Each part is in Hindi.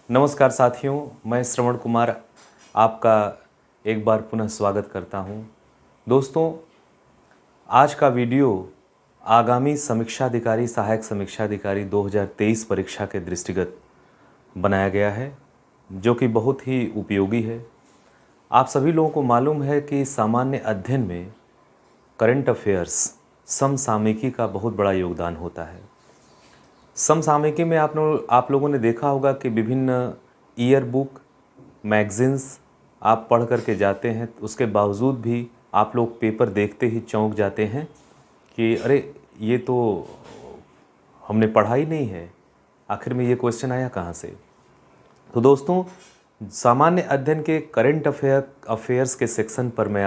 नमस्कार साथियों, मैं श्रवण कुमार आपका एक बार पुनः स्वागत करता हूं। दोस्तों, आज का वीडियो आगामी समीक्षाधिकारी सहायक समीक्षाधिकारी 2023 परीक्षा के दृष्टिगत बनाया गया है, जो कि बहुत ही उपयोगी है। आप सभी लोगों को मालूम है कि सामान्य अध्ययन में करंट अफेयर्स समसामयिकी का बहुत बड़ा योगदान होता है। समसामयिकी में आप लोगों ने देखा होगा कि विभिन्न ईयर बुक मैगज़ीन्स आप पढ़ करके जाते हैं, उसके बावजूद भी आप लोग पेपर देखते ही चौंक जाते हैं कि अरे ये तो हमने पढ़ा ही नहीं है, आखिर में ये क्वेश्चन आया कहाँ से। तो दोस्तों, सामान्य अध्ययन के करंट अफेयर्स के सेक्शन पर मैं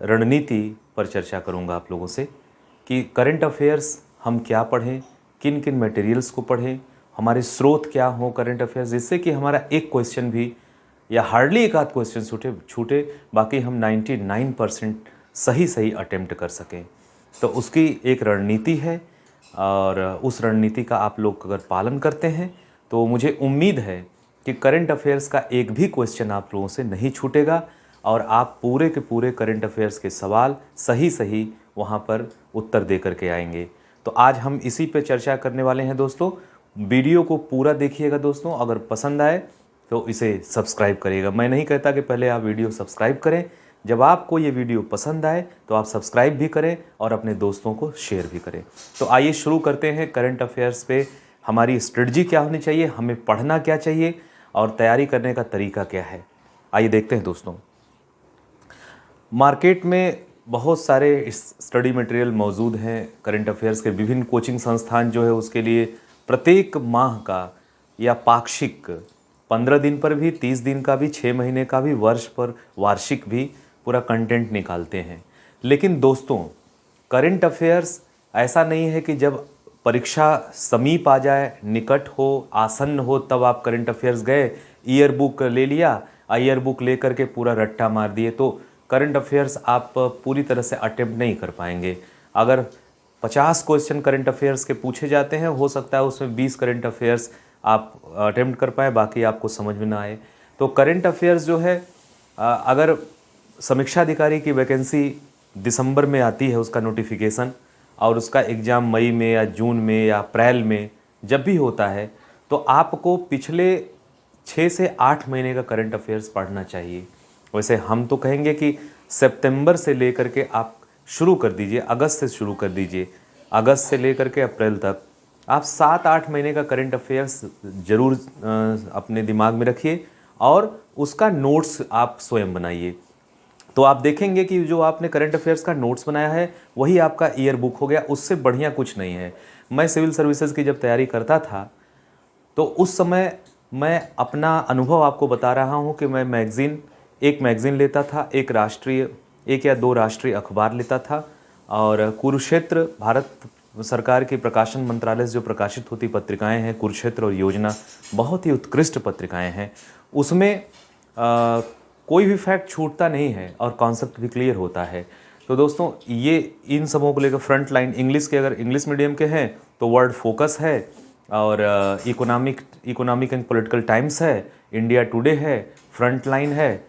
रणनीति पर चर्चा करूँगा आप लोगों से कि करंट अफेयर्स हम क्या पढ़ें, किन किन मटेरियल्स को पढ़ें, हमारे स्रोत क्या हों करंट अफेयर्स, जिससे कि हमारा एक क्वेश्चन भी या हार्डली एक आध क्वेश्चन छूटे, बाकी हम 99% सही अटेम्प्ट कर सकें। तो उसकी एक रणनीति है और उस रणनीति का आप लोग अगर पालन करते हैं तो मुझे उम्मीद है कि करंट अफेयर्स का एक भी क्वेश्चन आप लोगों से नहीं छूटेगा और आप पूरे के पूरे करंट अफेयर्स के सवाल सही वहाँ पर उत्तर दे करके आएंगे। तो आज हम इसी पे चर्चा करने वाले हैं दोस्तों। वीडियो को पूरा देखिएगा दोस्तों, अगर पसंद आए तो इसे सब्सक्राइब करिएगा। मैं नहीं कहता कि पहले आप वीडियो सब्सक्राइब करें, जब आपको ये वीडियो पसंद आए तो आप सब्सक्राइब भी करें और अपने दोस्तों को शेयर भी करें। तो आइए शुरू करते हैं। करंट अफेयर्स पे हमारी स्ट्रेटजी क्या होनी चाहिए, हमें पढ़ना क्या चाहिए और तैयारी करने का तरीका क्या है, आइए देखते हैं दोस्तों। मार्केट में बहुत सारे स्टडी मटेरियल मौजूद हैं। करंट अफेयर्स के विभिन्न कोचिंग संस्थान जो है उसके लिए प्रत्येक माह का या पाक्षिक 15 दिन पर भी, 30 दिन का भी, 6 महीने का भी, वर्ष पर वार्षिक भी पूरा कंटेंट निकालते हैं। लेकिन दोस्तों, करंट अफेयर्स ऐसा नहीं है कि जब परीक्षा समीप आ जाए, निकट हो, आसन्न हो, तब आप करंट अफेयर्स गए, ईयर बुक ले लिया, ईयर बुक ले करके पूरा रट्टा मार दिए तो करंट अफेयर्स आप पूरी तरह से अटेम्प्ट नहीं कर पाएंगे। अगर 50 क्वेश्चन करंट अफेयर्स के पूछे जाते हैं, हो सकता है उसमें 20 करंट अफेयर्स आप अटेम्प्ट कर पाए, बाकी आपको समझ में ना आए। तो करंट अफेयर्स जो है, अगर समीक्षाधिकारी की वैकेंसी दिसंबर में आती है उसका नोटिफिकेशन, और उसका एग्ज़ाम मई में या जून में या अप्रैल में जब भी होता है, तो आपको पिछले 6 से 8 महीने का करंट अफेयर्स पढ़ना चाहिए। वैसे हम तो कहेंगे कि सितंबर से लेकर के आप शुरू कर दीजिए, अगस्त से शुरू कर दीजिए, अगस्त से लेकर के अप्रैल तक आप 7-8 महीने का करंट अफेयर्स ज़रूर अपने दिमाग में रखिए और उसका नोट्स आप स्वयं बनाइए। तो आप देखेंगे कि जो आपने करंट अफेयर्स का नोट्स बनाया है वही आपका ईयर बुक हो गया, उससे बढ़िया कुछ नहीं है। मैं सिविल सर्विसेज की जब तैयारी करता था तो उस समय मैं अपना अनुभव आपको बता रहा हूँ कि मैं एक मैगज़ीन लेता था, एक या दो राष्ट्रीय अखबार लेता था, और कुरुक्षेत्र, भारत सरकार के प्रकाशन मंत्रालय से जो प्रकाशित होती पत्रिकाएं हैं, कुरुक्षेत्र और योजना, बहुत ही उत्कृष्ट पत्रिकाएं हैं। उसमें कोई भी फैक्ट छूटता नहीं है और कॉन्सेप्ट भी क्लियर होता है। तो दोस्तों, ये इन सबों को लेकर फ्रंट लाइन इंग्लिश के, अगर इंग्लिश मीडियम के हैं तो वर्ल्ड फोकस है, और इकोनॉमिक एंड पॉलिटिकल टाइम्स है, इंडिया टुडे है, फ्रंट लाइन है,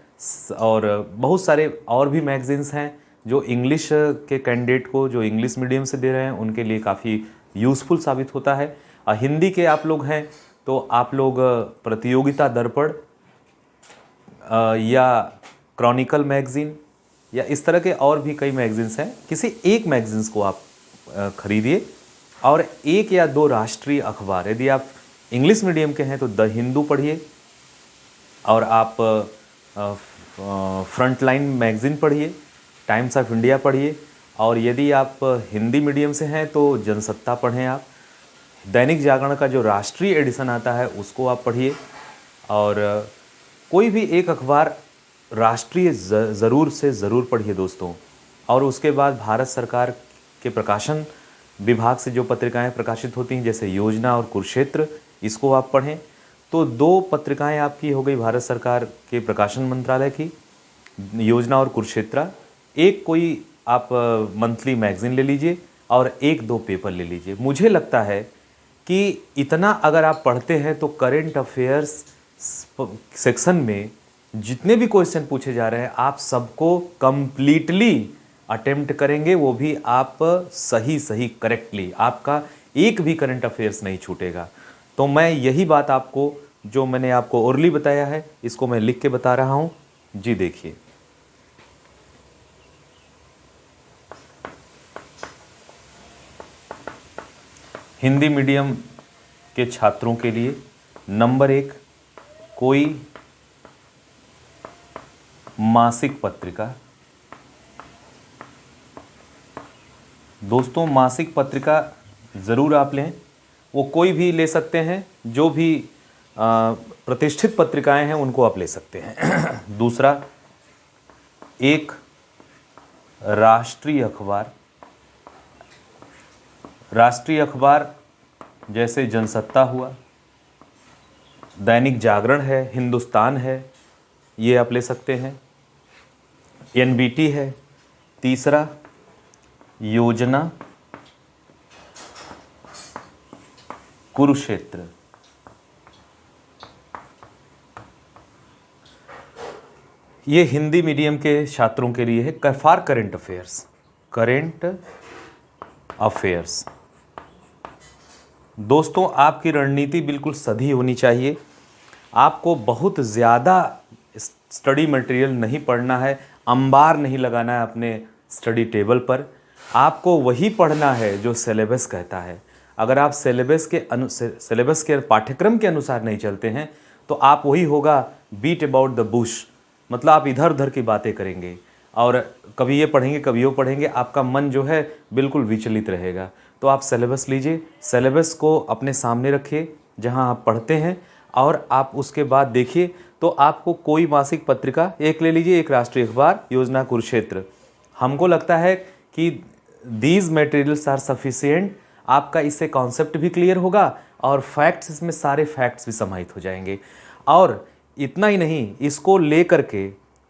और बहुत सारे और भी मैगज़ीन्स हैं जो इंग्लिश के कैंडिडेट को, जो इंग्लिश मीडियम से दे रहे हैं, उनके लिए काफ़ी यूज़फुल साबित होता है। हिंदी के आप लोग हैं तो आप लोग प्रतियोगिता दर्पण या क्रॉनिकल मैगज़ीन या इस तरह के और भी कई मैगज़ीन्स हैं, किसी एक मैगज़ीन्स को आप खरीदिए, और एक या दो राष्ट्रीय अखबार, यदि आप इंग्लिश मीडियम के हैं तो द हिंदू पढ़िए, और आप फ्रंट लाइन मैगज़ीन पढ़िए, टाइम्स ऑफ इंडिया पढ़िए, और यदि आप हिंदी मीडियम से हैं तो जनसत्ता पढ़ें। आप दैनिक जागरण का जो राष्ट्रीय एडिशन आता है उसको आप पढ़िए, और कोई भी एक अखबार राष्ट्रीय ज़रूर से ज़रूर पढ़िए दोस्तों। और उसके बाद भारत सरकार के प्रकाशन विभाग से जो पत्रिकाएं प्रकाशित होती हैं, जैसे योजना और कुरुक्षेत्र, इसको आप पढ़ें। तो 2 पत्रिकाएं आपकी हो गई भारत सरकार के प्रकाशन मंत्रालय की, योजना और कुरुक्षेत्र। एक कोई आप मंथली मैगज़ीन ले लीजिए और 1-2 पेपर ले लीजिए। मुझे लगता है कि इतना अगर आप पढ़ते हैं तो करेंट अफेयर्स सेक्शन में जितने भी क्वेश्चन पूछे जा रहे हैं आप सबको कंप्लीटली अटेम्प्ट करेंगे, वो भी आप सही सही करेक्टली, आपका एक भी करंट अफेयर्स नहीं छूटेगा। तो मैं यही बात आपको, जो मैंने आपको ओरली बताया है, इसको मैं लिख के बता रहा हूं। जी देखिए, हिंदी मीडियम के छात्रों के लिए नंबर 1, कोई मासिक पत्रिका। दोस्तों मासिक पत्रिका ज़रूर आप लें, वो कोई भी ले सकते हैं, जो भी प्रतिष्ठित पत्रिकाएं हैं उनको आप ले सकते हैं। दूसरा, एक राष्ट्रीय अखबार। राष्ट्रीय अखबार जैसे जनसत्ता हुआ, दैनिक जागरण है, हिंदुस्तान है, ये आप ले सकते हैं। एनबीटी है। तीसरा, योजना, कुरुक्षेत्र। ये हिंदी मीडियम के छात्रों के लिए है for current affairs. Current affairs. दोस्तों आपकी रणनीति बिल्कुल सही होनी चाहिए। आपको बहुत ज़्यादा स्टडी मटेरियल नहीं पढ़ना है, अंबार नहीं लगाना है अपने स्टडी टेबल पर। आपको वही पढ़ना है जो सिलेबस कहता है। अगर आप सिलेबस के पाठ्यक्रम के अनुसार नहीं चलते हैं तो आप वही होगा, बीट अबाउट द बुश, मतलब आप इधर उधर की बातें करेंगे और कभी ये पढ़ेंगे कभी वो पढ़ेंगे, आपका मन जो है बिल्कुल विचलित रहेगा। तो आप सिलेबस लीजिए, सिलेबस को अपने सामने रखिए जहां आप पढ़ते हैं, और आप उसके बाद देखिए तो आपको कोई मासिक पत्रिका एक ले लीजिए, एक राष्ट्रीय अखबार, योजना, कुरुक्षेत्र। हमको लगता है कि दीज मटेरियल्स आर सफिशिएंट। आपका इससे कॉन्सेप्ट भी क्लियर होगा और फैक्ट्स, इसमें सारे फैक्ट्स भी समाहित हो जाएंगे। और इतना ही नहीं, इसको ले करके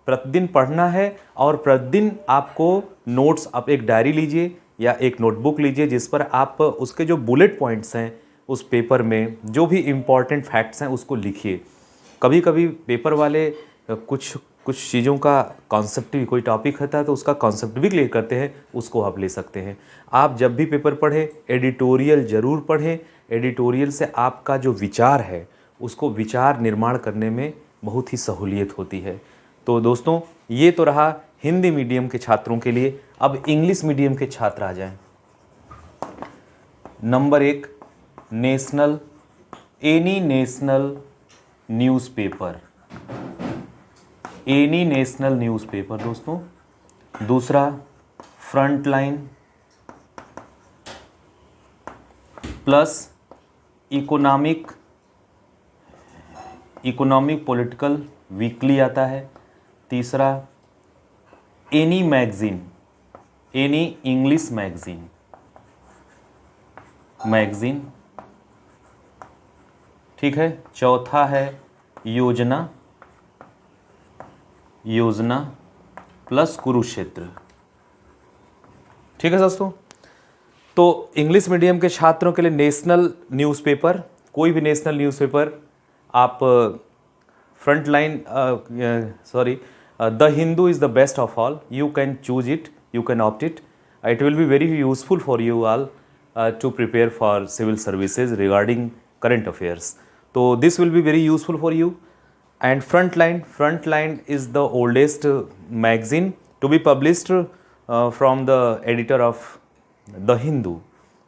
प्रतिदिन पढ़ना है, और प्रतिदिन आपको नोट्स, आप एक डायरी लीजिए या एक नोटबुक लीजिए जिस पर आप उसके जो बुलेट पॉइंट्स हैं उस पेपर में जो भी इम्पॉर्टेंट फैक्ट्स हैं उसको लिखिए। कभी कभी पेपर वाले कुछ चीज़ों का कॉन्सेप्ट भी, कोई टॉपिक होता है तो उसका कॉन्सेप्ट भी क्लियर करते हैं, उसको आप ले सकते हैं। आप जब भी पेपर पढ़ें एडिटोरियल ज़रूर पढ़ें। एडिटोरियल से आपका जो विचार है उसको विचार निर्माण करने में बहुत ही सहूलियत होती है। तो दोस्तों ये तो रहा हिंदी मीडियम के छात्रों के लिए। अब इंग्लिश मीडियम के छात्र आ जाएं। Number 1, national, any national newspaper. Any national newspaper दोस्तों। दूसरा, frontline plus economic political weekly आता है। तीसरा, any magazine, any English magazine, ठीक है। चौथा है योजना प्लस कुरुक्षेत्र, ठीक है दोस्तों। तो इंग्लिश मीडियम के छात्रों के लिए नेशनल न्यूज़पेपर, कोई भी नेशनल न्यूज़पेपर आप, frontline, the Hindu is the best of all, you can choose it, you can opt it, it will be very useful for you all to prepare for civil services regarding current affairs. So this will be very useful for you. And Frontline is the oldest magazine to be published from the editor of The Hindu.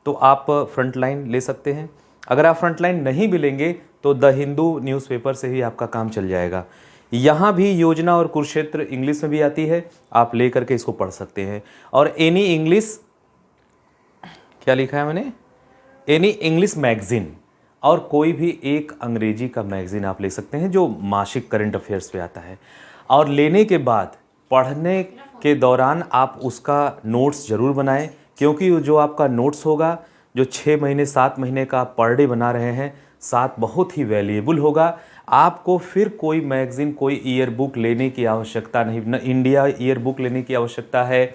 तो आप Frontline ले सकते हैं। अगर आप Frontline नहीं भी लेंगे तो The Hindu न्यूज़पेपर से ही आपका काम चल जाएगा। यहाँ भी योजना और कुरुक्षेत्र इंग्लिश में भी आती है, आप ले करके इसको पढ़ सकते हैं। और एनी इंग्लिश, क्या लिखा है मैंने, एनी इंग्लिश मैगजीन, और कोई भी एक अंग्रेजी का मैगजीन आप ले सकते हैं जो मासिक करंट अफेयर्स पे आता है। और लेने के बाद पढ़ने के दौरान आप उसका नोट्स ज़रूर बनाएं, क्योंकि जो आपका नोट्स होगा, जो 6 महीने 7 महीने का आप पर डे बना रहे हैं, साथ बहुत ही वैल्यूएबल होगा। आपको फिर कोई मैगजीन, कोई ईयर बुक लेने की आवश्यकता नहीं, न इंडिया ईयर बुक लेने की आवश्यकता है,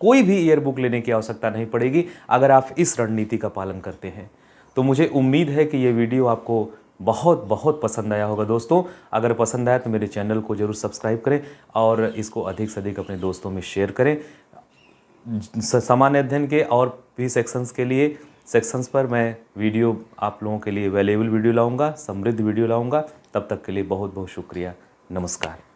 कोई भी ईयर बुक लेने की आवश्यकता नहीं पड़ेगी अगर आप इस रणनीति का पालन करते हैं। तो मुझे उम्मीद है कि ये वीडियो आपको बहुत बहुत पसंद आया होगा दोस्तों। अगर पसंद आया तो मेरे चैनल को ज़रूर सब्सक्राइब करें और इसको अधिक से अधिक अपने दोस्तों में शेयर करें। सामान्य अध्ययन के और भी सेक्शंस पर मैं वीडियो आप लोगों के लिए वैल्यूएबल वीडियो लाऊंगा, समृद्ध वीडियो लाऊंगा। तब तक के लिए बहुत बहुत शुक्रिया। नमस्कार।